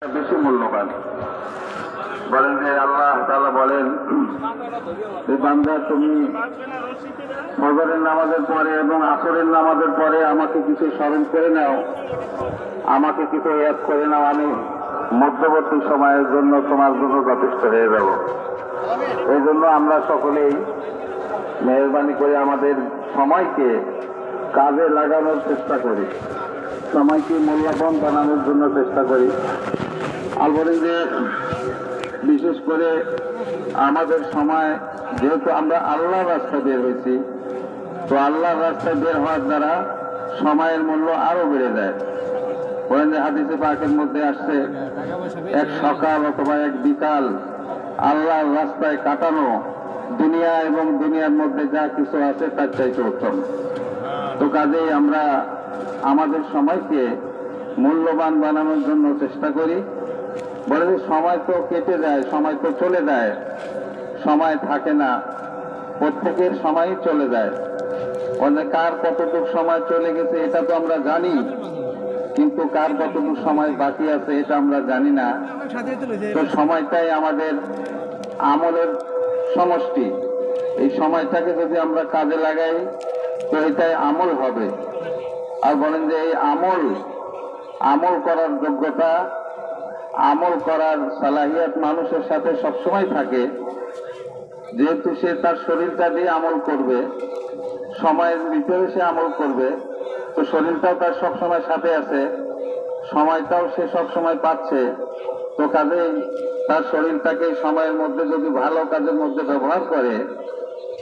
বেশি মূল্যবান। বলেন যে আল্লাহ তাআলা বলেন যে বান্দা তুমি ফজরের নামাজের পরে এবং আসরের নামাজের পরে আমাকে কিছু স্মরণ করে নাও, আমাকে কিছু ইয়াদ করে নাও, আমি মধ্যবর্তী সময়ের জন্য তোমার জন্য যথেষ্ট হয়ে যাব। এই জন্য আমরা সকলেই মেহরবানি করে আমাদের সময়কে কাজে লাগানোর চেষ্টা করি, সময়কে মূল্যবান বানানোর জন্য চেষ্টা করি। আর বলেন যে বিশেষ করে আমাদের সময়, যেহেতু আমরা আল্লাহর রাস্তায় বের হয়েছি, তো আল্লাহর রাস্তায় বের হওয়ার দ্বারা সময়ের মূল্য আরো বেড়ে যায়। বলেন যে হাদিসে পাকের মধ্যে আসছে, এক সকাল অথবা এক বিকাল আল্লাহর রাস্তায় কাটানো দুনিয়া এবং দুনিয়ার মধ্যে যা কিছু আছে তার চাইতে উত্তম। তো কাজেই আমরা আমাদের সময়কে মূল্যবান বানানোর জন্য চেষ্টা করি। বলে যে সময় তো কেটে যায়, সময় তো চলে যায়, সময় থাকে না, প্রত্যেকের সময়ই চলে যায়। কার কতটুকু সময় চলে গেছে এটা তো আমরা জানি, কিন্তু কার কতটুকু সময় বাকি আছে এটা আমরা জানি না। তো সময়টাই আমাদের আমলের সমষ্টি। এই সময়টাকে যদি আমরা কাজে লাগাই তো এটাই আমল হবে। আর বলেন যে এই আমল করার যোগ্যতা, আমল করার সালাহিয়াত মানুষের সাথে সবসময় থাকে। যেহেতু সে তার শরীরটা দিয়ে আমল করবে, সময়ের ভিতরে সে আমল করবে, তো শরীরটাও তার সবসময় সাথে আছে, সময়টাও সে সবসময় পাচ্ছে। তো কাজেই তার শরীরটাকে সময়ের মধ্যে যদি ভালো কাজের মধ্যে ব্যবহার করে,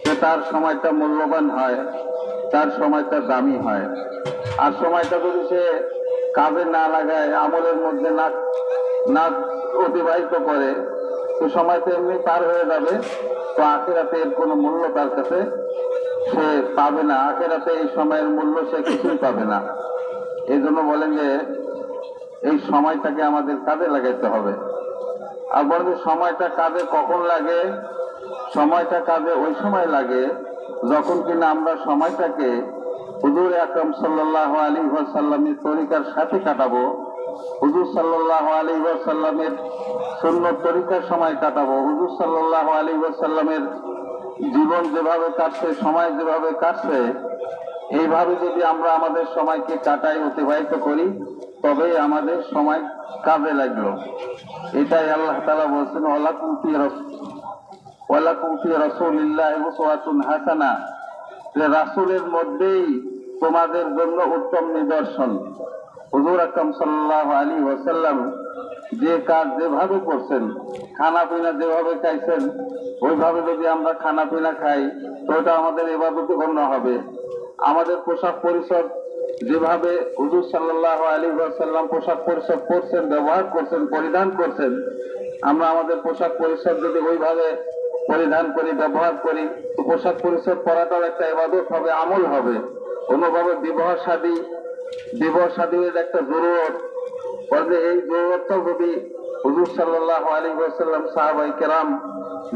তো তার সময়টা মূল্যবান হয়, তার সময়টা দামি হয়। আর সময়টা যদি সে কাজে না লাগায়, আমলের মধ্যে না অতিবাহিত করে, তো সময় তো এমনি পার হয়ে যাবে। তো আখিরাতে এর কোনো মূল্য তার কাছে সে পাবে না, আখিরাতে এই সময়ের মূল্য সে কিছুই পাবে না। এই জন্য বলেন যে এই সময়টাকে আমাদের কাজে লাগাইতে হবে। আর বলেন যে সময়টা কাজে কখন লাগে? সময়টা কাজে ওই সময় লাগে যখন কিনা আমরা সময়টাকে হুজুর আকরাম সাল্লাল্লাহু আলাইহি ওয়াসাল্লামের তরিকার সাথে কাটাবো, হুজুর সাল্লাল্লাহু আলাইহি ওয়াসাল্লামের সুন্নত তরিকার সময় কাটাবো। হুজুর সাল্লাল্লাহু আলাইহি ওয়াসাল্লামের জীবন যেভাবে কাটছে, সময় যেভাবে কাটছে, এইভাবে যদি আমরা আমাদের সময়কে কাটাই, অতিবাহিত করি, তবেই আমাদের সময় কাজে লাগলো। এটাই আল্লাহ তাআলা বলছেন, ওয়ালাকুম ফি রাসূলিল্লাহি উসওয়াতুন হাসানা, যে রাসূলের মধ্যেই তোমাদের জন্য উত্তম নিদর্শন। হুজুর আকরাম সাল্লাল্লাহু আলাইহি ওয়াসাল্লাম যে কাজ যেভাবে করছেন, খানা পিনা যেভাবে খাইছেন, ওইভাবে যদি আমরা খানা পিনা খাই তো ওটা আমাদের ইবাদতে গণ্য হবে। আমাদের পোশাক পরিচ্ছদ যেভাবে হুজুর সাল্লাল্লাহু আলাইহি ওয়াসাল্লাম পোশাক পরিচ্ছদ করছেন, ব্যবহার করছেন, পরিধান করছেন, আমরা আমাদের পোশাক পরিচ্ছদ যদি ওইভাবে পরিধান করি, ব্যবহার করি, তো পোশাক পরিচ্ছদ পরাটাও একটা ইবাদত হবে, আমল হবে। কোনোভাবে বিবাহ শাদীর একটা জরুরত, বলে এই জরুরতটাও যদি হুজুর সাল্লাল্লাহু আলাইহি ওয়াসাল্লাম, সাহাবায়ে কেরাম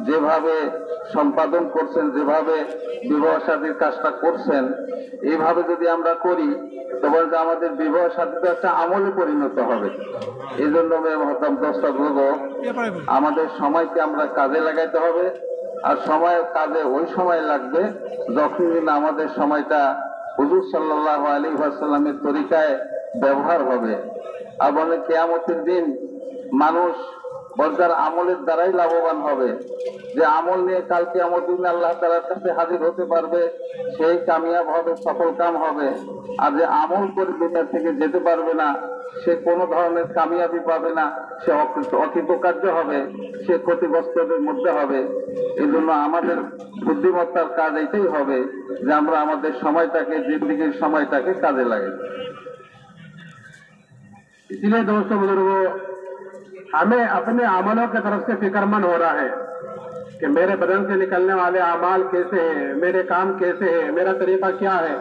যেভাবে সম্পাদন করছেন, যেভাবে বিবাহ শাদীর কাজটা করছেন, এইভাবে যদি আমরা করি, তো বলতে আমাদের বিবাহ শাদীটা একটা আমলে পরিণত হবে। এই জন্য মহতারাম দর্শক বলবো, আমাদের সময়কে আমরা কাজে লাগাইতে হবে। আর সময়ের কাজে ওই সময় লাগবে যখন কিনা আমাদের সময়টা হুজুর সাল্লাল্লাহু আলাইহি ওয়াসাল্লামের তরিকায় ব্যবহার হবে। আর বলে কিয়ামতের দিন মানুষ বর্জার আমলের দ্বারাই লাভবান হবে। যে আমল নিয়ে কাল কিয়ামতের দিন আল্লাহ তাআলার কাছে হাজির হতে পারবে, সেই কামিয়াব হবে, সফল কাম হবে। আর যে আমল করে দুনিয়া থেকে যেতে পারবে না, সে কোনো ধরনের কামিয়াবি পাবে না, সে অকৃতকার্য হবে, সে ক্ষতিগ্রস্তদের মধ্যে হবে। এই জন্য আমাদের বুদ্ধিমত্তার কাজ এটাই হবে যে আমরা আমাদের সময়টাকে, জিন্দেগির সময়টাকে কাজে লাগাই। इसलिए दोस्तों बुजुर्गों, हमें अपने अमलों की तरफ से फिक्रमंद हो रहा है कि मेरे बदन से निकलने वाले अमाल कैसे हैं, मेरे काम कैसे हैं, मेरा तरीका क्या है।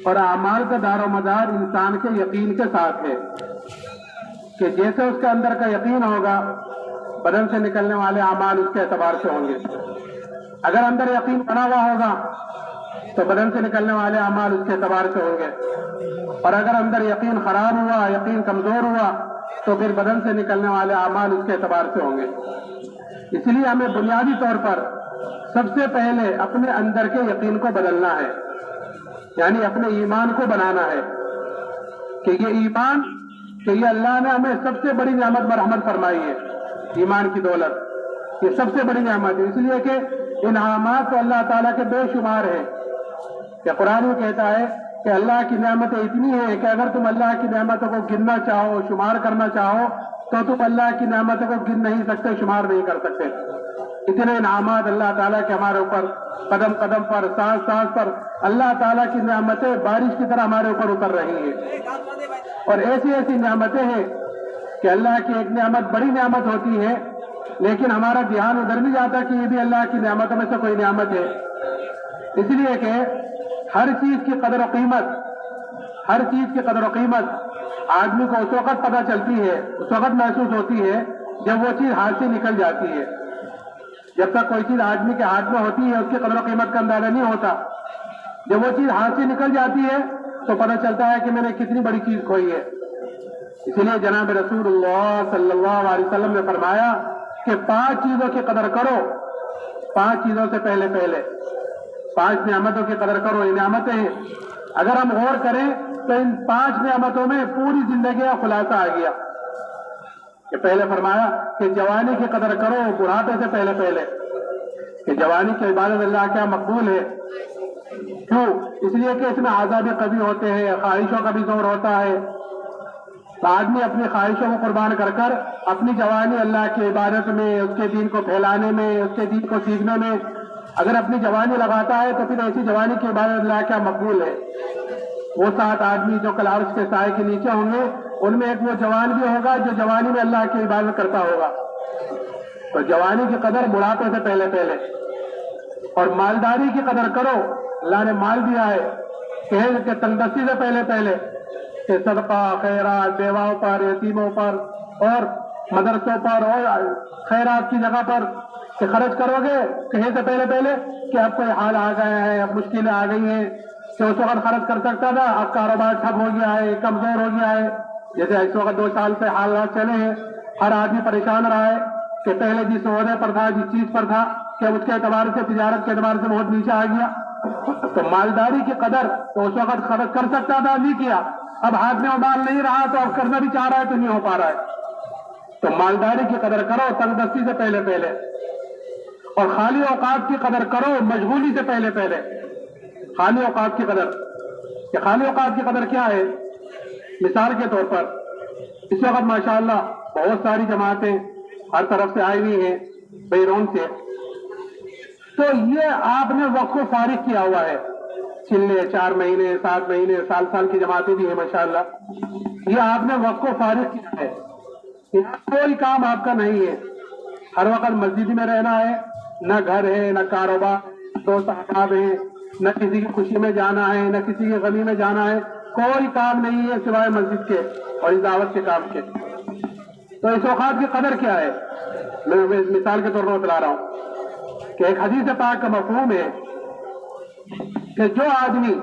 और अमाल का दारो मदार इंसान के यकीन के साथ है कि जैसे उसके अंदर का यकीन होगा, बदन से निकलने वाले अमाल उसके एतबार से होंगे। अगर अंदर यकीन बना हुआ होगा तो बदन से निकलने वाले अमाल उसके एतबार से होंगे। और अगर अंदर यकीन खराब हुआ, यकीन कमजोर हुआ, تو پھر بدن سے نکلنے والے اعمال اس کے اعتبار سے ہوں گے. اس لیے ہمیں بنیادی طور پر سب سے پہلے اپنے اندر کے یقین کو بدلنا ہے، یعنی اپنے ایمان کو بنانا ہے کہ یہ ایمان، کہ یہ اللہ نے ہمیں سب سے بڑی نعمت مرحمت فرمائی ہے. ایمان کی دولت یہ سب سے بڑی نعمت ہے، اس لیے کہ انعامات تو اللہ تعالیٰ کے بے شمار ہیں. کہ قرآن میں کہتا ہے کہ اللہ کی نعمتیں اتنی ہیں کہ اگر تم اللہ کی نعمتوں کو گننا چاہو، شمار کرنا چاہو، تو تم اللہ کی نعمتوں کو گن نہیں سکتے، شمار نہیں کر سکتے. اتنے انعامات اللہ تعالیٰ کے ہمارے اوپر، قدم قدم پر، سانس سانس پر اللہ تعالیٰ کی نعمتیں بارش کی طرح ہمارے اوپر اتر رہی ہیں. اور ایسی ایسی نعمتیں ہیں کہ اللہ کی ایک نعمت بڑی نعمت ہوتی ہے، لیکن ہمارا دھیان ادھر نہیں جاتا کہ یہ بھی اللہ کی نعمتوں میں سے کوئی نعمت ہے. اس لیے کہ ہر چیز کی قدر و قیمت، ہر چیز کی قدر و قیمت آدمی کو اس وقت پتہ چلتی ہے، اس وقت محسوس ہوتی ہے جب وہ چیز ہاتھ سے نکل جاتی ہے. جب تک کوئی چیز آدمی کے ہاتھ میں ہوتی ہے اس کی قدر و قیمت کا اندازہ نہیں ہوتا. جب وہ چیز ہاتھ سے نکل جاتی ہے تو پتہ چلتا ہے کہ میں نے کتنی بڑی چیز کھوئی ہے. اسی لیے جناب رسول اللہ صلی اللہ علیہ وسلم نے فرمایا کہ 5 چیزوں کی قدر کرو. 5 چیزوں سے پہلے 5 نعمتوں کی قدر کرو. یہ نعمتیں ہیں، اگر ہم غور کریں تو ان 5 نعمتوں میں پوری زندگی کا خلاصہ آ گیا. کہ پہلے فرمایا کہ جوانی کی قدر کرو بڑھاپے سے پہلے، کہ جوانی کی عبادت اللہ کیا مقبول ہے. کیوں؟ اس لیے کہ اس میں اعضاء بھی قوی ہوتے ہیں، خواہشوں کا بھی زور ہوتا ہے. تو آدمی اپنی خواہشوں کو قربان کر کر اپنی جوانی اللہ کی عبادت میں، اس کے دین کو پھیلانے میں، اس کے دین کو سیکھنے میں اگر اپنی جوانی لگاتا ہے تو پھر ایسی جوانی کی عبادت اللہ کیا مقبول ہے. وہ 7 آدمی جو کل عرش کے سائے کے نیچے ہوں گے ان میں ایک وہ جوان بھی ہوگا جو جوانی میں اللہ کی عبادت کرتا ہوگا. تو جوانی کی قدر بڑھاپے سے پہلے. اور مالداری کی قدر کرو. اللہ نے مال دیا ہے کہ تندرستی سے پہلے کہ صدقہ، خیرات، بیواؤں پر، یتیموں پر اور مدرسوں پر اور خیرات کی جگہ پر کہ خرچ کرو گے کہیں سے پہلے کہ اب کوئی حال آ گیا ہے، اب مشکلیں آ گئی ہیں کہ اس وقت خرچ کر سکتا تھا، اب کاروبار ٹھپ ہو گیا ہے، کمزور ہو گیا ہے. جیسے اس وقت 2 سال سے حالات چلے ہیں، ہر آدمی پریشان رہا ہے کہ پہلے جس عہدے پر تھا، جس چیز پر تھا، کہ اس کے اعتبار سے، تجارت کے اعتبار سے بہت نیچے آ گیا. تو مالداری کی قدر تو اس وقت خرچ کر سکتا تھا، نہیں کیا. اب ہاتھ میں وہ مال نہیں رہا تو اب کرنا بھی چاہ رہا ہے تو نہیں ہو پا رہا ہے. تو مالداری کی قدر کرو تنگدستی سے پہلے. اور خالی اوقات کی قدر کرو مشغولی سے پہلے. خالی اوقات کی قدر، کہ خالی اوقات کی قدر کیا ہے؟ مثال کے طور پر اس وقت ماشاءاللہ بہت ساری جماعتیں ہر طرف سے آئی ہوئی ہیں بیرون سے. تو یہ آپ نے وقت کو فارغ کیا ہوا ہے. چلے 4 مہینے 7 مہینے سال کی جماعتیں بھی ہیں ماشاءاللہ. یہ آپ نے وقت کو فارغ کیا ہے. یہاں کوئی کام آپ کا نہیں ہے. ہر وقت مسجد میں رہنا ہے، نہ گھر ہے، نہ کاروبار، 2 احباب ہیں، نہ کسی کی خوشی میں جانا ہے، نہ کسی کی غمی میں جانا ہے. کوئی کام نہیں ہے سوائے مسجد کے اور اس دعوت کے کام کے. تو اس اوقات کی قدر کیا ہے؟ میں مثال کے طور پر بتلا رہا ہوں کہ ایک حدیث پاک کا مفہوم ہے کہ جو آدمی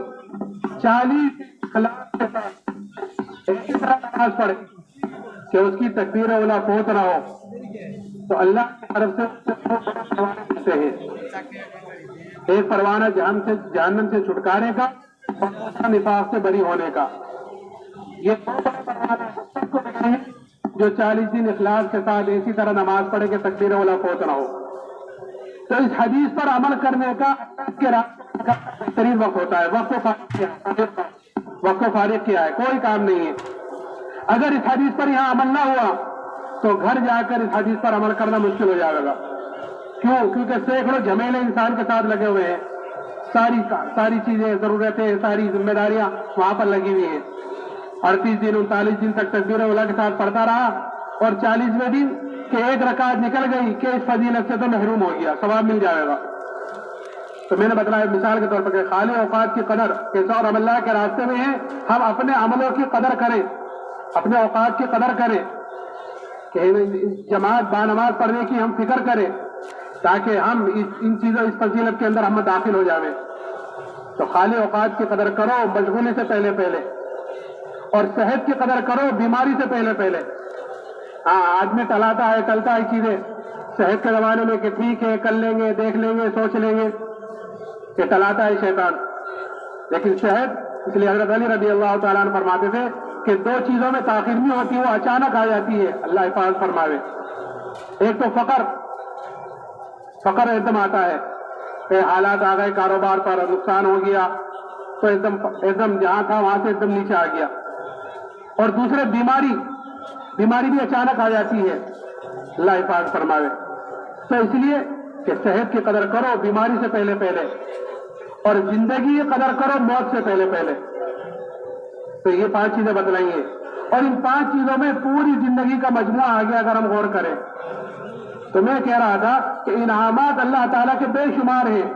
40 اخلاص کے ساتھ ایسی طرح نماز پڑھے کہ اس کی تکبیر اولا فوت نہ ہو تو اللہ کی طرف سے ہیں. ایک پروانہ جہنم سے چھٹکارے کا اور دوسرا نفاق سے بری ہونے کا. یہ 2 بڑے پروانہ سب کو ملے ہیں جو 40 دن اخلاص کے ساتھ ایسی طرح نماز پڑھے کہ تکبیر اولا فوت نہ ہو. تو اس حدیث پر عمل کرنے کا اللہ کے راستے کا بہترین وقت ہوتا ہے. وقت کو فارغ کیا ہے، کوئی کام نہیں ہے. اگر اس حدیث پر یہاں عمل نہ ہوا تو گھر جا کر اس حدیث پر عمل کرنا مشکل ہو جائے گا. کیوں؟ کیونکہ سینکڑوں جھمیلے انسان کے ساتھ لگے ہوئے ہیں. ساری چیزیں، ضرورتیں، ساری ذمہ داریاں وہاں پر لگی ہوئی ہیں. 38 دن 39 دن تک تکبیر اولا کے ساتھ پڑھتا رہا اور 40ویں دن کہ 1 رکعت نکل گئی کہ اس فضیلت سے تو محروم ہو گیا، ثواب مل جائے گا. تو میں نے بتلایا مثال کے طور پر کہ خالی اوقات کی قدر کیسا اور ہم اللہ کے راستے میں ہیں. ہم اپنے عملوں کی قدر کریں، اپنے اوقات کی قدر کریں کہ جماعت بانماز پڑھنے کی ہم فکر کریں تاکہ ہم ان چیزوں اس فضیلت کے اندر ہم داخل ہو جائیں. تو خالی اوقات کی قدر کرو مشغولی سے پہلے اور صحت کی قدر کرو بیماری سے پہلے. हाँ, आदमी टलाता है, टलता है चीजें सेहत के जमाने में कि ठीक है, कर लेंगे, देख लेंगे, सोच लेंगे, कि टलाता है शैतान। लेकिन सेहत, इसलिए हजरत अली रजी अल्लाह तआला अन्हु फरमाते थे कि दो चीजों में ताखिर नहीं होती, वो अचानक आ जाती है, अल्लाह हिफाजत फरमावे। एक तो फकर एकदम आता है कि हालात आ गए, कारोबार पर नुकसान हो गया तो एकदम जहां था वहां से एकदम नीचे आ गया। और दूसरे बीमारी भी अचानक आ जाती है, अल्लाह हिफाजत फरमावे। तो इसलिए कि सेहत की कदर करो बीमारी से पहले पहले, और जिंदगी की कदर करो मौत से पहले पहले। तो ये 5 चीजें बतलाई हैं, और इन 5 चीजों में पूरी जिंदगी का मजमुआ आ गया अगर हम गौर करें। तो मैं कह रहा था कि इनामात अल्लाह ताला के बेशुमार हैं,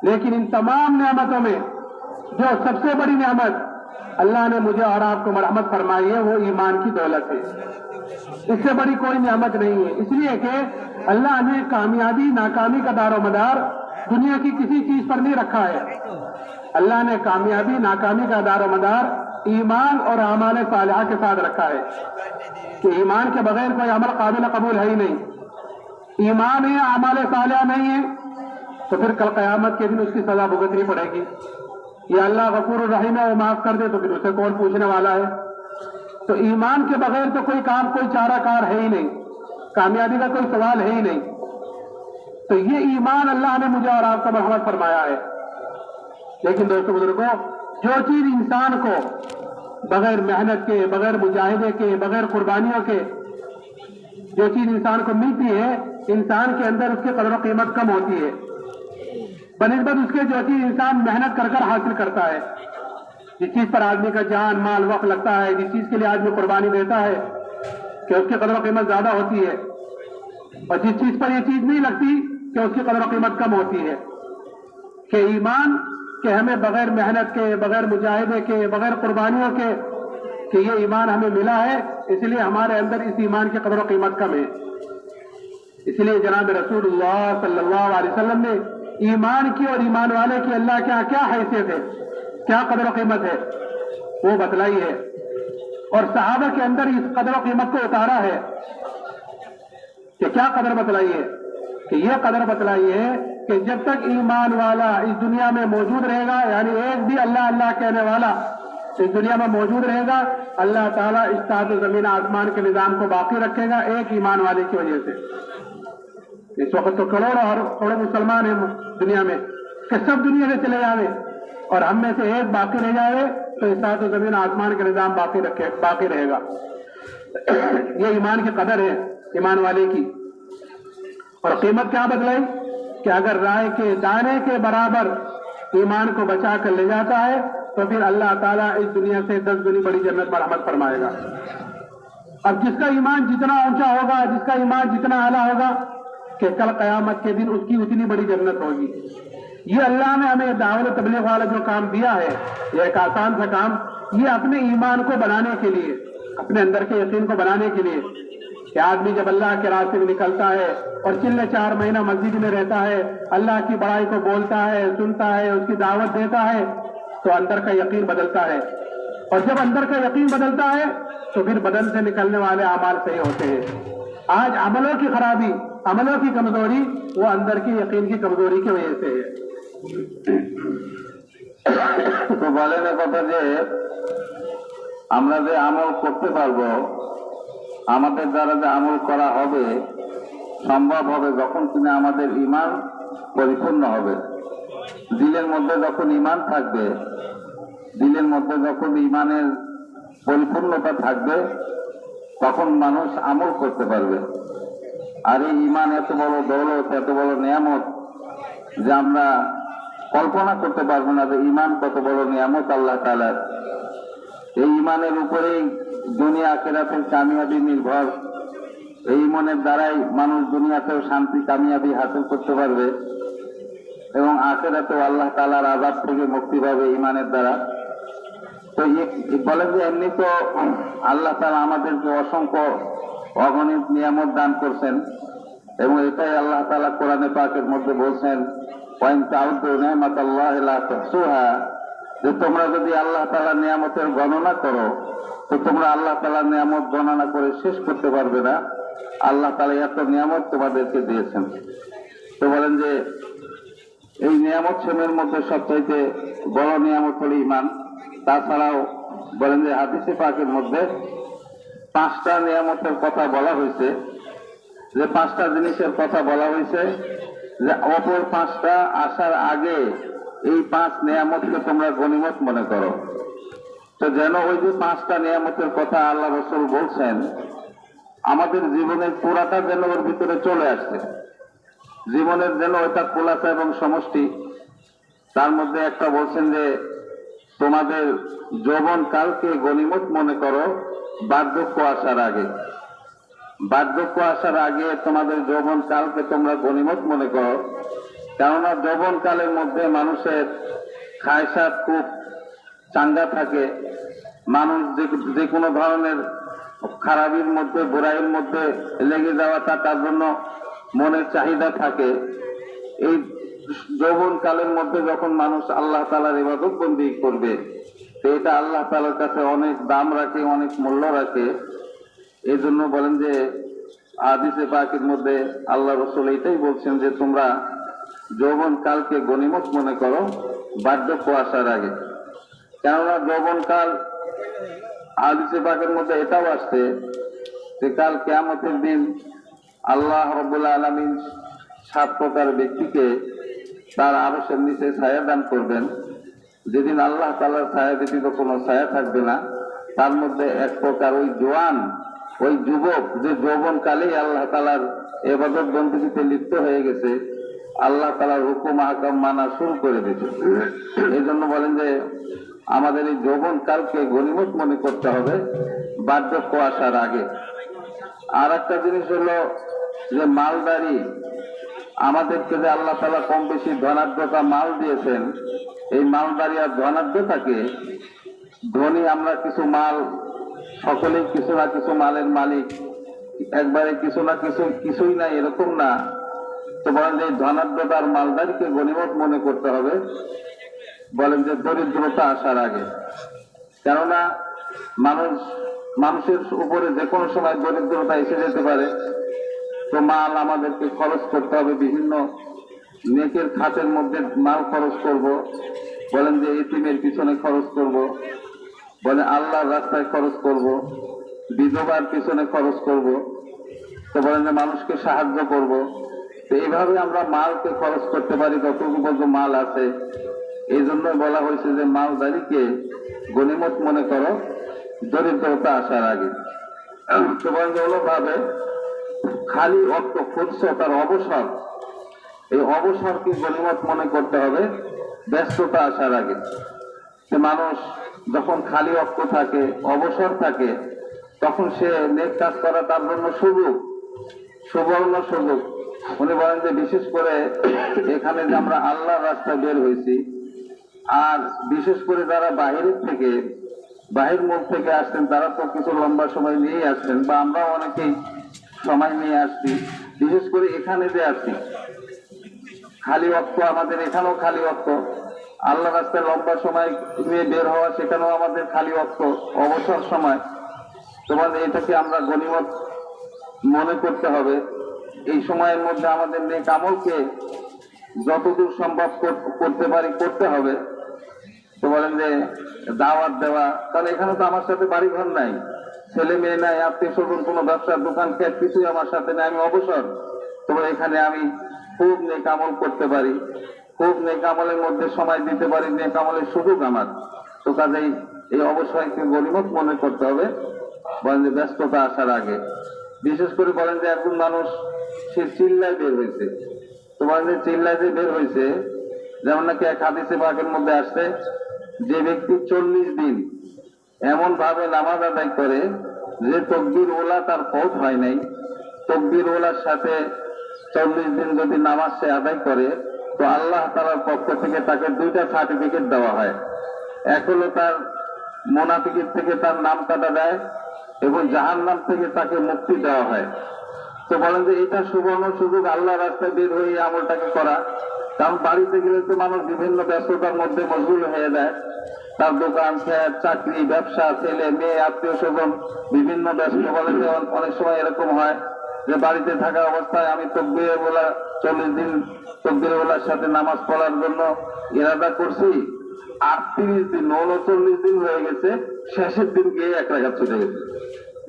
लेकिन इन तमाम नेमतों में जो सबसे बड़ी नेमत अल्लाह ने मुझे और आपको मरहमत फरमाई है, वो ईमान की दौलत है। इससे बड़ी कोई नेमत नहीं है, इसलिए कि अल्लाह ने कामयाबी नाकामी का दारोमदार दुनिया की किसी चीज पर नहीं रखा है। अल्लाह ने कामयाबी नाकामी का दारोमदार ईमान और अमाल सालिहा के साथ रखा है, कि ईमान के बगैर कोई अमल काबिल कबूल है ही नहीं। ईमान है, अमाल सालिहा नहीं है, तो फिर कल क़यामत के दिन उसकी सजा भुगतनी पड़ेगी। या अल्लाह गफूर रहीम है, वो माफ कर दे तो फिर उसे कौन पूछने वाला है। तो ईमान के बगैर तो कोई काम, कोई चाराकार है ही नहीं, कामयाबी का कोई सवाल है ही नहीं। तो ये ईमान अल्लाह ने मुझे और आपको मरहमत फरमाया है। लेकिन दोस्तों बुजुर्गों, जो चीज इंसान को बगैर मेहनत के, बगैर मुजाहिदे के, बगैर कुर्बानियों के जो चीज इंसान को मिलती है, इंसान के अंदर उसकी कदर कीमत कम होती है बनिस्बत उसके जो चीज इंसान मेहनत कर हासिल करता है। जिस चीज पर आदमी का जान माल वक्त लगता है, जिस चीज के लिए आदमी कुर्बानी देता है, कि उसकी कदर कीमत ज्यादा होती है, और जिस चीज पर ये चीज नहीं लगती कि उसकी कदर कीमत कम होती है। कि ईमान कि हमें बगैर मेहनत के, बगैर मुजाहिदे के, बगैर कुर्बानियों के, कि ये ईमान हमें मिला है, इसलिए हमारे अंदर इस ईमान की कदर कीमत कम है। इसलिए जनाब रसूलुल्लाह सल्लल्लाहु अलैहि वसल्लम ने ईमान की और ईमान वाले की अल्लाह क्या क्या हैसियत है, क्या कदर कीमत है, वो बतलाई है। और सहाबा के अंदर इस कदर कीमत को उतारा है कि क्या कदर बतलाई है, कि यह कदर बतलाई है कि जब तक ईमान वाला इस दुनिया में मौजूद रहेगा, यानी एक भी अल्लाह अल्लाह कहने वाला इस दुनिया में मौजूद रहेगा, अल्लाह ताला इस सात जमीन आसमान के निजाम को बाकी रखेगा एक ईमान वाले की वजह से। इस वक्त तो करोड़ों मुसलमान हैं दुनिया में, कि सब दुनिया से चले जावे और हम में से एक बाकी रह जाए, तो इस सात जमीन आसमान के निजाम बाकी रहेगा। ये ईमान की कदर है ईमान वाले की। और कीमत क्या बतलाई कि अगर राय के दाने के बराबर ईमान को बचा कर ले जाता है, तो फिर अल्लाह ताला इस दुनिया से 10 गुनी बड़ी जन्नत मरहमत फरमाएगा। अब जिसका ईमान जितना ऊंचा होगा, जिसका ईमान जितना आला होगा, कि कल कयामत के दिन उसकी उतनी बड़ी जन्नत होगी। ये अल्लाह ने हमें दावत तबलीग वाला जो काम दिया है, ये एक आसान सा काम, ये अपने ईमान को बनाने के लिए, अपने अंदर के यकीन को बनाने के लिए, कि आदमी जब अल्लाह के रास्ते में निकलता है और चिल्ले 4 महीना मस्जिद में रहता है, अल्लाह की बड़ाई को बोलता है, सुनता है, उसकी दावत देता है, तो अंदर का यकीन बदलता है। और जब अंदर का यकीन बदलता है, तो फिर बदन से निकलने वाले अमाल सही होते हैं। आज अमलों की खराबी, अमलों की कमजोरी, वो अंदर की यकीन की कमजोरी की वजह से है। তো বলেন কথা যে আমরা যে আমল করতে পারবো, আমাদের দ্বারা যে আমল করা হবে সম্ভব হবে যখন কিনা আমাদের ঈমান পরিপূর্ণ হবে। দিলের মধ্যে যখন ঈমান থাকবে, দিলের মধ্যে যখন ঈমানের পরিপূর্ণতা থাকবে, তখন মানুষ আমল করতে পারবে। আর এই ঈমান এত বড় দৌলত, এত বড় নিয়ামত যে আমরা কল্পনা করতে পারবো না যে ঈমান কত বড় নিয়ামত আল্লাহ তাআলার। এই ঈমানের উপরেই দুনিয়া আখিরাতের কামিয়াবি নির্ভর। এই ঈমানের দ্বারাই মানুষ দুনিয়াতেও শান্তি কামিয়াবি হাসিল করতে পারবে এবং আখিরাতেও আল্লাহ তাআলার আযাব থেকে মুক্তি পাবে ঈমানের দ্বারা। তো বলেন যে এমনি তো আল্লাহ তাআলা আমাদেরকে অসংখ্য অগণিত নিয়ামত দান করছেন, এবং এটাই আল্লাহ তাআলা কোরআনে পাকের মধ্যে বলছেন, ওয়াইন তাউদ্দু নি'মাতাল্লাহি লা তুহসুহা, যে তোমরা যদি আল্লাহ তাআলার নিয়ামতের গণনা করো তো তোমরা আল্লাহ তাআলার নিয়ামত গণনা করে শেষ করতে পারবে না। আল্লাহ তাআলা এত নিয়ামত তোমাদেরকে দিয়েছেন। তো বলেন যে এই নিয়ামত সমূহের মধ্যে সবচাইতে বড় নিয়ামত হলো ঈমান। তাছাড়াও বলেন যে হাদিসে পাকের মধ্যে 5টা নিয়ামতের কথা বলা হয়েছে, যে 5টা জিনিসের কথা বলা হয়েছে, যে অপর 5টা আসার আগে এই 5 নিয়ামতকে তোমরা গনিমত মনে করো। তো যেন ওই যে 5টা নিয়ামতের কথা আল্লাহ রাসূল বলছেন, আমাদের জীবনের পুরাটা যেন ওর ভিতরে চলে আসছে, জীবনের যেন ওইটা খোলাসা এবং সমষ্টি। তার মধ্যে একটা বলছেন যে তোমাদের যৌবন কালকে গনিমত মনে করো বার্ধক্য আসার আগে। বার্ধক্য আসার আগে তোমাদের যৌবন কালকে তোমরা গনিমত মনে করো, কেননা যৌবন কালের মধ্যে মানুষের খায়সাত খুব চাঙ্গা থাকে। মানুষ যে কোনো ধরনের খারাপির মধ্যে বুরাইয়ের মধ্যে লেগে যাওয়াটা তার জন্য মনের চাহিদা থাকে। এই যৌবন কালের মধ্যে যখন মানুষ আল্লাহ তাআলার ইবাদত বন্দেগী করবে, তো এটা আল্লাহ তাআলার কাছে অনেক দাম রাখে, অনেক মূল্য রাখে। এই জন্য বলেন যে হাদিসে পাকের মধ্যে আল্লাহ রাসূল এটাই বলছেন যে তোমরা যৌবন কালকে গনিমত মনে করো বার্ধক্য আসার আগে। কেননা যৌবন কাল হাদিসে পাকের মধ্যে এটাও আসছে যে কাল কিয়ামতের দিন আল্লাহ রাব্বুল আলামিন 7 প্রকার ব্যক্তিকে তার আরশের নিচে ছায়া দান করবেন। যেদিন আল্লাহ তাআলার ছায়া ব্যতীত কোনো ছায়া থাকবে না, তার মধ্যে এক প্রকার ওই জওয়ান, ওই যুবক যে যৌবন কালেই আল্লাহ তাআলার ইবাদত বন্দেগীতে লিপ্ত হয়ে গেছে, আল্লাহ তাআলার হুকুম আহকাম মানা শুরু করে দিয়েছে। এই জন্য বলেন যে আমাদের এই যৌবন কালকে গনিমত মনে করতে হবে বার্ধক্য আসার আগে। আর একটা জিনিস হলো যে মালদারি, আমাদেরকে যে আল্লাহ তাআলা কম বেশি ধনাঢ্যতা মাল দিয়েছেন, এই মালদারি আর ধনাঢ্যতাকে ধনী আমরা কিছু মাল, সকলেই কিছু না কিছু মালের মালিক, একবারে কিছু না কিছুই নাই এরকম না। তো বলেন যে ধনাঢ্যতা আর মালদারিকে গনিমত মনে করতে হবে, বলেন যে দরিদ্রতা আসার আগে। কেননা মানুষের উপরে যে কোনো সময় দরিদ্রতা এসে যেতে পারে। তো মাল আমাদেরকে খরচ করতে হবে, বিভিন্ন নেকের খাতের মধ্যে মাল খরচ করব, বলেন যে এতিমের পিছনে খরচ করব, বলে আল্লাহর রাস্তায় খরচ করব, বিধবার পিছনে খরচ করব, তো বলেন যে মানুষকে সাহায্য করব। তো এইভাবে আমরা মালকে খরচ করতে পারি যতটুকু পর্যন্ত মাল আছে। এই জন্য বলা হয়েছে যে মালদারিকে গনিমত মনে করো দরিদ্রতা আসার আগে। তো বলেন যে ভাবে খালি অর্থ ফুরসত আর অবসর, এই অবসরকে গনিমত মনে করতে হবে ব্যস্ততা আসার আগে। মানুষ যখন খালি অর্থ থাকে, অবসর থাকে, তখন সে নেক কাজ করা তার জন্য সুবর্ণ সুযোগ। উনি বলেন যে বিশেষ করে এখানে যে আমরা আল্লাহর রাস্তায় বের হয়েছি, আর বিশেষ করে যারা বাহির মুখ থেকে আসছেন, তারা তো কিছু লম্বা সময় নিয়েই আসছেন, বা আমরাও অনেকেই সময় নিয়ে আসছি। বিশেষ করে এখানে যে আসছি, খালি অক্ত আমাদের এখানেও খালি অক্ত, আল্লাহ রাস্তায় লম্বা সময় নিয়ে বের হওয়া, সেখানেও আমাদের খালি অক্ত, অবসর সময়। তোমার এটাকে আমরা গনিমত মনে করতে হবে। এই সময়ের মধ্যে আমাদের নেক আমলকে যতদূর সম্ভব করতে পারি করতে হবে। তো বলেন যে দাওয়াত দেওয়া, তাহলে এখানে তো আমার সাথে বাড়ি ঘর নাই, ছেলে মেয়ে নাই, আত্মীয় স্বজন, কোনো ব্যবসার দোকান খেত কিছুই আমার সাথে নাই, আমি অবসর। তবে এখানে আমি খুব নেক আমল করতে পারি, খুব নেক আমলের মধ্যে সময় দিতে পারি, নেক আমলের সুযোগ আমার। তো কাজেই এই অবসরকে গনিমত মনে করতে হবে, বলেন যে ব্যস্ততা আসার আগে। বিশেষ করে বলেন যে একজন মানুষ সে চিল্লায় বের হয়েছে, তো বলেন যে চিল্লায় যে বের হয়েছে, যেমন নাকি এক হাদিসে পাকের মধ্যে আসছে, যে ব্যক্তি 40 দিন এমন ভাবে নামাজ আদায় করে যে তকবীর ওলা তার ফৌত হয় নাই, তকবীর ওলার সাথে 40 দিন যদি নামাজ সে আদায় করে, তো আল্লাহ তাআলার পক্ষ থেকে তাকে 2টা সার্টিফিকেট দেওয়া হয়। এক হলো তার মুনাফিকের থেকে তার নাম কাটা দেয়, এবং জাহান্নাম থেকে তাকে মুক্তি দেওয়া হয়। তো বলেন যে এটা সুবর্ণ সুযোগ আল্লাহ রাস্তায় বের হয়ে আমলটাকে করা। কারণ বাড়িতে গেলে তো মানুষ বিভিন্ন ব্যস্ততার মধ্যে মশগুল হয়ে যায়, তার দোকান, ফ্যাট, চাকরি, ব্যবসা, ছেলে মেয়ে, আত্মীয় স্বজন বিভিন্ন ব্যস্ত বলে যে অনেক সময় এরকম হয় যে বাড়িতে থাকা অবস্থায় আমি তকবীরে বলা 40 দিন তকবীরে বলার সাথে নামাজ পড়ার জন্য ইরাদা করছি, 38 দিন 39 দিন হয়ে গেছে, শেষের দিন গিয়ে 1 রাকাত ছুটে গেছে,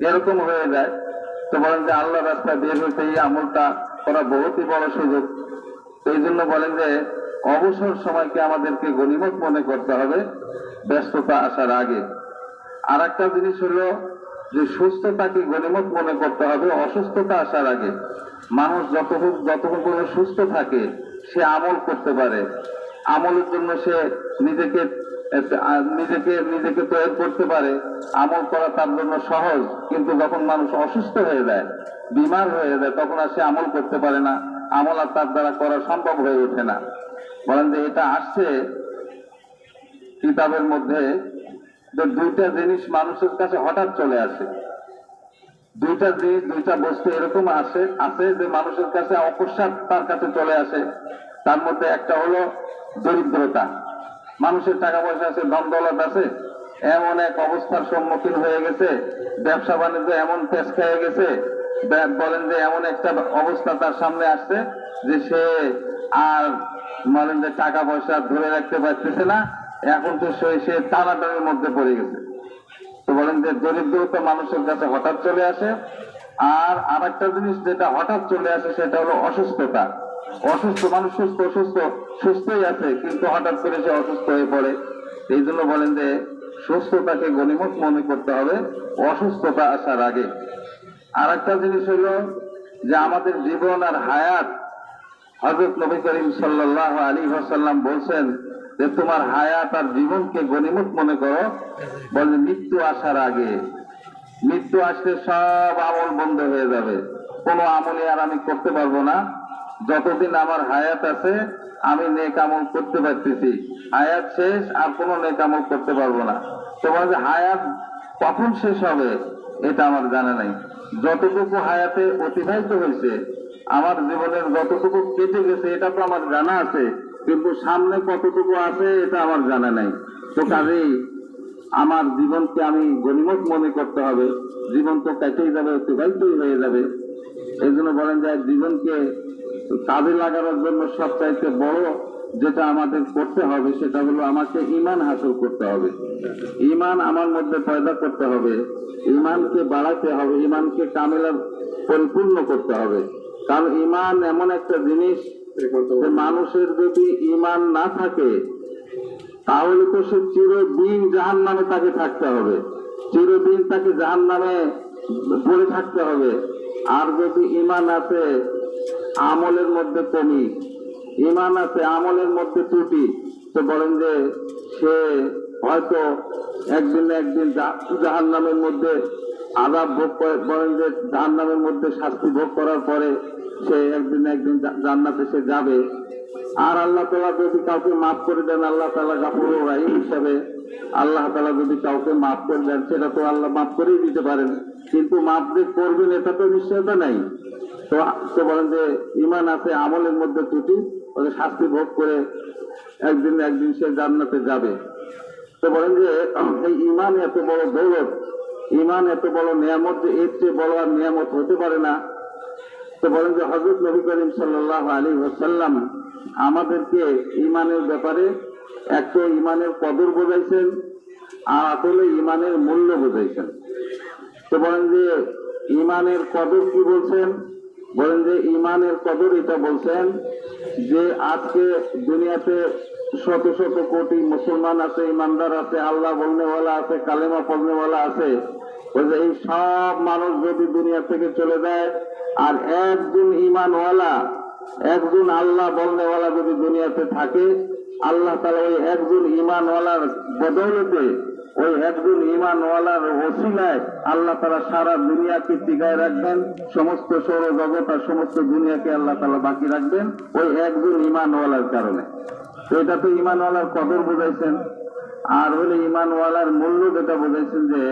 এরকম হয়ে যায়। তো বলেন যে আল্লাহ রাস্তায় বের হইতে এই আমলটা করা বহুতই বড় সুযোগ। এই জন্য বলেন যে অবসর সময়কে আমাদেরকে গনিমত মনে করতে হবে ব্যস্ততা আসার আগে। আর একটা জিনিস হলো যে সুস্থতাকে গনিমত মনে করতে হবে অসুস্থতা আসার আগে। মানুষ যতক্ষণ পর্যন্ত সুস্থ থাকে সে আমল করতে পারে, আমলের জন্য সে নিজেকে নিজেকে তৈরি করতে পারে, আমল করা তার জন্য সহজ। কিন্তু যখন মানুষ অসুস্থ হয়ে যায়, বিমার হয়ে যায়, তখন আর সে আমল করতে পারে না, আমল আর তার দ্বারা করা সম্ভব হয়ে ওঠে না। বলেন যে এটা আসছে কিতাবের মধ্যে যে 2টা জিনিস মানুষের কাছে হঠাৎ চলে আসে, 2টা জিনিস 2টা বস্তু এরকম আছে যে মানুষের কাছে অকস্মাৎ তার কাছে চলে আসে। তার মধ্যে একটা হলো দরিদ্রতা। মানুষের টাকা পয়সা আছে, ধন দৌলত আছে, এমন এক অবস্থার সম্মুখীন হয়ে গেছে, ব্যবসা বাণিজ্য এমন পেশ খেয়ে গেছে, বলেন যে এমন একটা অবস্থা তার সামনে আসছে যে সে আর বলেন যে টাকা পয়সা ধরে রাখতে পারতেছে না, এখন তো সে টানাটানির মধ্যে পড়ে গেছে। তো বলেন যে দরিদ্রতা মানুষের কাছে হঠাৎ চলে আসে। আর আরেকটা জিনিস যেটা হঠাৎ চলে আসে সেটা হলো অসুস্থতা। অসুস্থ মানুষ সুস্থই আছে, কিন্তু হঠাৎ করে সে অসুস্থ হয়ে পড়ে। এই জন্য বলেন যে সুস্থতাকে গনিমত মনে করতে হবে অসুস্থতা আসার আগে। আর একটা জিনিস হলো যে আমাদের জীবন আর হায়াত, হযরত নবী করিম সাল্লাল্লাহু আলাইহি ওয়াসাল্লাম বলছেন যে তোমার হায়াত আর জীবনকে গনিমত মনে করো, বলে মৃত্যু আসার আগে। মৃত্যু আসলে সব আমল বন্ধ হয়ে যাবে, কোনো আমলে আর আমি করতে পারবো না। যতদিন আমার হায়াত আছে আমি নেক আমল করতে পারতেছি, হায়াত শেষ আর কোনো নেক আমল করতে পারবো না। তো বলে যে হায়াত কখন শেষ হবে এটা আমার জানা নাই। যতটুকু হায়াতে অতিবাহিত হয়েছে, আমার জীবনের যতটুকু কেটে গেছে এটা তো আমার জানা আছে, কিন্তু সামনে কতটুকু আছে এটা আমার জানা নাই। তো কাজেই আমার জীবনকে আমি গনিমত মনে করতে হবে। জীবন তো কেটেই যাবে, অতিবাহিতই হয়ে যাবে। এই জন্য বলেন যে জীবনকে কাজে লাগানোর জন্য সবচাইতে বড় যেটা আমাদের করতে হবে সেটা হলো আমাকে ঈমান হাসিল করতে হবে, ঈমান আমার মধ্যে পয়দা করতে হবে, ঈমানকে বাড়াতে হবে, ঈমানকে কামিলা পরিপূর্ণ করতে হবে। কারণ ঈমান এমন একটা জিনিস যে মানুষের যদি ঈমান না থাকে তাহলে তো সে চিরদিন জাহান্নামে তাকে থাকতে হবে, চিরদিন তাকে জাহান্নামে পড়ে থাকতে হবে। আর যদি ঈমান আছে আমলের মধ্যে কমি, ঈমান আছে আমলের মধ্যে ত্রুটি, তো বলেন যে সে হয়তো একদিন না একদিন জাহান্নামের মধ্যে আযাব ভোগ করে, বলেন যে জাহান্নামের মধ্যে শাস্তি ভোগ করার পরে সে একদিন না একদিন জান্নাতে সে যাবে। আর আল্লাহ তাআলা যদি কাউকে মাফ করে দেন, আল্লাহ তাআলা গফুরুর রহিম হিসাবে আল্লাহ তাআলা যদি কাউকে মাফ করে দেন সেটা তো আল্লাহ মাফ করেই দিতে পারেন, কিন্তু মাফ যে করবেন এটা তো নিশ্চয়তা নাই। তো বলেন যে ঈমান আছে আমলের মধ্যে ত্রুটি, শাস্তি ভোগ করে একদিন না একদিন সে জান্নাতে যাবে। তো বলেন যে এই ঈমান এত বড় দৌলত, ঈমান এত বড় নিয়ামত যে এর চেয়ে বড় আর নিয়ামত হতে পারে না। তো বলেন যে হযরত নবী করিম সাল্লাল্লাহু আলাইহি ওয়াসাল্লাম আমাদেরকে ঈমানের ব্যাপারে একটা ঈমানের কদর বোঝাইছেন, আর আসলে ঈমানের মূল্য বোঝাইছেন। তো বলেন যে ঈমানের কদর কি বলছেন? বলেন যে ঈমানের কদর এটা বলছেন যে আজকে দুনিয়াতে শত শত কোটি মুসলমান আছে, ইমানদার আছে, আল্লাহ বলনেওয়ালা আছে, কালেমা পড়নেওয়ালা আছে, এই সব মানুষ যদি দুনিয়া থেকে চলে যায় আর একজন ঈমানওয়ালা, একজন আল্লাহ বলনেওয়ালা যদি দুনিয়াতে থাকে, আল্লাহ তাআলা ওই একজন ঈমানওয়ালার বদৌলতে, ওই একজন ঈমানওয়ালার ওসিলায় আল্লাহ তাআলা সারা দুনিয়াকে টিকায় রাখবেন, সমস্ত সৌরজগৎ আর সমস্ত দুনিয়াকে আল্লাহ তাআলা বাকি রাখবেন ওই একজন ঈমানওয়ালার কারণে। তো এটা তো ঈমানওয়ালার কদর বোঝাইছেন। আর হলে ঈমানওয়ালার মূল্য যেটা বোঝাইছেন যে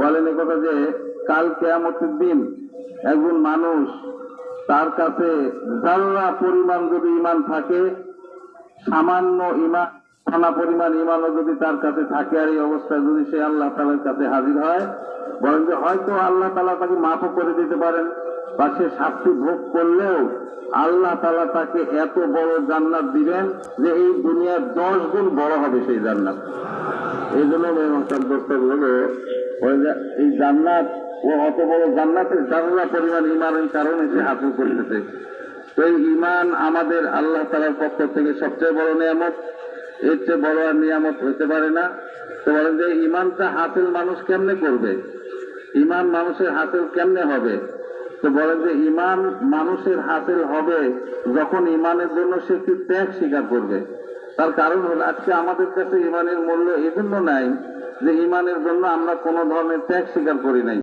বলেন কথা যে কাল কিয়ামতের দিন একজন মানুষ তার কাছে যারা পরিমাণ যদি ঈমান থাকে, সামান্য ঈমান, খানা পরিমাণ ঈমানও যদি তার কাছে থাকে, আর এই অবস্থায় যদি সে আল্লাহ তাআলার কাছে হাজির হয়, বলেন যে হয়তো আল্লাহ তাআলা তাকে মাফও করে দিতে পারেন, বা সে শাস্তি ভোগ করলেও আল্লাহ তাআলা তাকে এত বড় জান্নাত দিবেন যে এই দুনিয়ার 10 গুণ বড় হবে সেই জান্নাত। এই জন্য এই জান্নাত ও অত বড় জান্নাতের যারা পরিমাণ ঈমানের কারণে সে হাসিল করতেছে। তো এই ঈমান আমাদের আল্লাহ তাআলার পক্ষ থেকে সবচেয়ে বড় নিয়ামত, এর চেয়ে বড় আর নিয়ামত হতে পারে না। তো বলেন যে ঈমানটা হাসিল মানুষ কেমনে করবে, ঈমান মানুষের হাসিল কেমনে হবে? তো বলেন যে ঈমান মানুষের হাসিল হবে যখন ঈমানের জন্য সে কি ত্যাগ স্বীকার করবে। তার কারণ হলো আজকে আমাদের কাছে ঈমানের মূল্য এই জন্য নাই যে ঈমানের জন্য আমরা কোনো ধরনের ত্যাগ স্বীকার করি নাই।